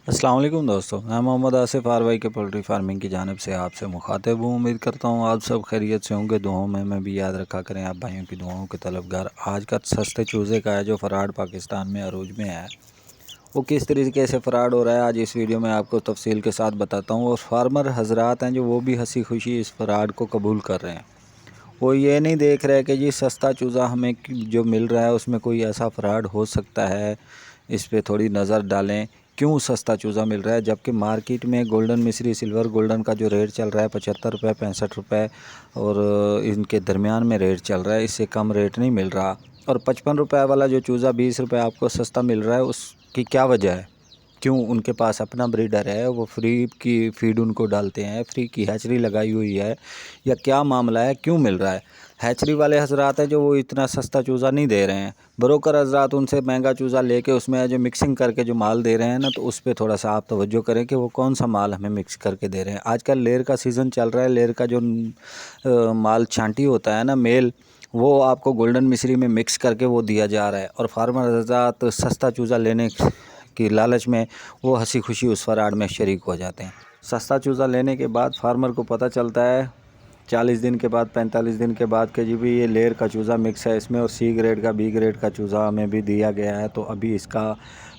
السلام علیکم دوستو، میں محمد آصف آر کے پولٹری فارمنگ کی جانب سے آپ سے مخاطب ہوں۔ امید کرتا ہوں آپ سب خیریت سے ہوں گے۔ دعاؤں میں بھی یاد رکھا کریں، آپ بھائیوں کی دعاؤں کے طلبگار۔ آج کا سستے چوزے کا ہے جو فراڈ پاکستان میں عروج میں ہے، وہ کس طریقے سے فراڈ ہو رہا ہے آج اس ویڈیو میں آپ کو تفصیل کے ساتھ بتاتا ہوں۔ اور فارمر حضرات ہیں جو وہ بھی ہنسی خوشی اس فراڈ کو قبول کر رہے ہیں۔ وہ یہ نہیں دیکھ رہے کہ جی سستا چوزہ ہمیں جو مل رہا ہے اس میں کوئی ایسا فراڈ ہو سکتا ہے، اس پہ تھوڑی نظر ڈالیں۔ کیوں سستا چوزہ مل رہا ہے جبکہ مارکیٹ میں گولڈن مصری سلور گولڈن کا جو ریٹ چل رہا ہے 75 روپے 65 روپے اور ان کے درمیان میں ریٹ چل رہا ہے، اس سے کم ریٹ نہیں مل رہا۔ اور 55 روپے والا جو چوزہ 20 روپے آپ کو سستا مل رہا ہے، اس کی کیا وجہ ہے؟ کیوں؟ ان کے پاس اپنا بریڈر ہے، وہ فری کی فیڈ ان کو ڈالتے ہیں، فری کی ہیچری لگائی ہوئی ہے، یا کیا معاملہ ہے؟ کیوں مل رہا ہے؟ ہیچری والے حضرات ہیں جو وہ اتنا سستا چوزہ نہیں دے رہے ہیں، بروکر حضرات ان سے مہنگا چوزہ لے کے اس میں جو مکسنگ کر کے جو مال دے رہے ہیں نا، تو اس پہ تھوڑا سا آپ توجہ کریں کہ وہ کون سا مال ہمیں مکس کر کے دے رہے ہیں۔ آج کل لیر کا سیزن چل رہا ہے، لیر کا جو مال چھانٹی ہوتا ہے نا، میل، وہ آپ کو گولڈن مصری میں مکس کر کے وہ دیا جا رہا ہے، اور فارمر حضرات سستا چوزہ لینے کی لالچ میں وہ ہنسی خوشی اس فراڈ میں شریک ہو جاتے ہیں۔ سستا چوزہ لینے کے بعد فارمر کو پتہ چلتا ہے 40 دن کے بعد 45 دن کے بعد کہ جی بھی یہ لیر کا چوزہ مکس ہے اس میں، اور سی گریڈ کا بی گریڈ کا چوزہ ہمیں بھی دیا گیا ہے، تو ابھی اس کا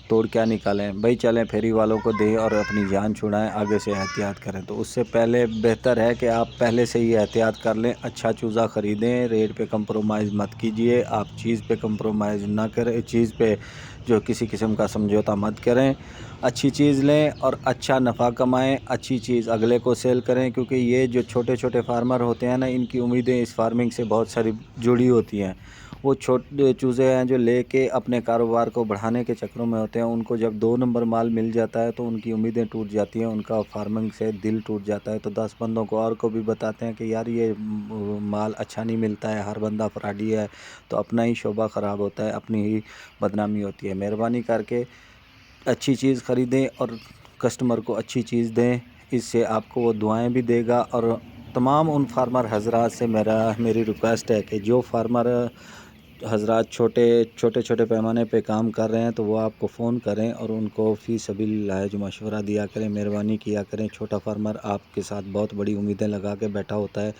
توڑ کیا نکالیں بھائی؟ چلیں پھیری والوں کو دیں اور اپنی جان چھڑائیں، آگے سے احتیاط کریں۔ تو اس سے پہلے بہتر ہے کہ آپ پہلے سے ہی احتیاط کر لیں، اچھا چوزہ خریدیں، ریٹ پہ کمپرومائز مت کیجیے، آپ چیز پہ کمپرومائز نہ کریں، چیز پہ جو کسی قسم کا سمجھوتا مت کریں، اچھی چیز لیں اور اچھا نفع کمائیں، اچھی چیز اگلے کو سیل کریں، کیونکہ یہ جو چھوٹے چھوٹے فارمر ہوتے ہیں نا، ان کی امیدیں اس فارمنگ سے بہت ساری جڑی ہوتی ہیں۔ وہ چھوٹے چوزے ہیں جو لے کے اپنے کاروبار کو بڑھانے کے چکروں میں ہوتے ہیں، ان کو جب 2 نمبر مال مل جاتا ہے تو ان کی امیدیں ٹوٹ جاتی ہیں، ان کا فارمنگ سے دل ٹوٹ جاتا ہے، تو 10 بندوں کو اور کو بھی بتاتے ہیں کہ یار یہ مال اچھا نہیں ملتا ہے، ہر بندہ فراڈی ہے، تو اپنا ہی شعبہ خراب ہوتا ہے، اپنی ہی بدنامی ہوتی ہے۔ مہربانی کر کے اچھی چیز خریدیں اور کسٹمر کو اچھی چیز دیں، اس سے آپ کو وہ دعائیں بھی دے گا۔ اور تمام ان فارمر حضرات سے میری ریکویسٹ ہے کہ جو فارمر حضرات چھوٹے پیمانے پہ کام کر رہے ہیں تو وہ آپ کو فون کریں اور ان کو فی سبیل اللہ جو مشورہ دیا کریں، مہربانی کیا کریں۔ چھوٹا فارمر آپ کے ساتھ بہت بڑی امیدیں لگا کے بیٹھا ہوتا ہے،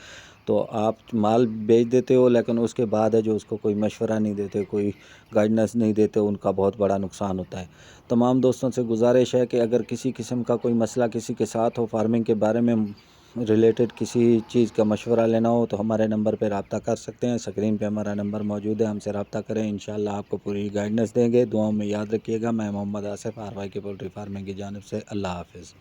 تو آپ مال بیچ دیتے ہو لیکن اس کے بعد ہے جو اس کو کوئی مشورہ نہیں دیتے، کوئی گائیڈنس نہیں دیتے، ان کا بہت بڑا نقصان ہوتا ہے۔ تمام دوستوں سے گزارش ہے کہ اگر کسی قسم کا کوئی مسئلہ کسی کے ساتھ ہو، فارمنگ کے بارے میں ریلیٹڈ کسی چیز کا مشورہ لینا ہو، تو ہمارے نمبر پہ رابطہ کر سکتے ہیں، اسکرین پہ ہمارا نمبر موجود ہے، ہم سے رابطہ کریں، انشاءاللہ آپ کو پوری گائیڈنس دیں گے۔ دعاؤں میں یاد رکھیے گا۔ میں محمد آصف آر کے پولٹری فارمنگ کی جانب سے، اللہ حافظ۔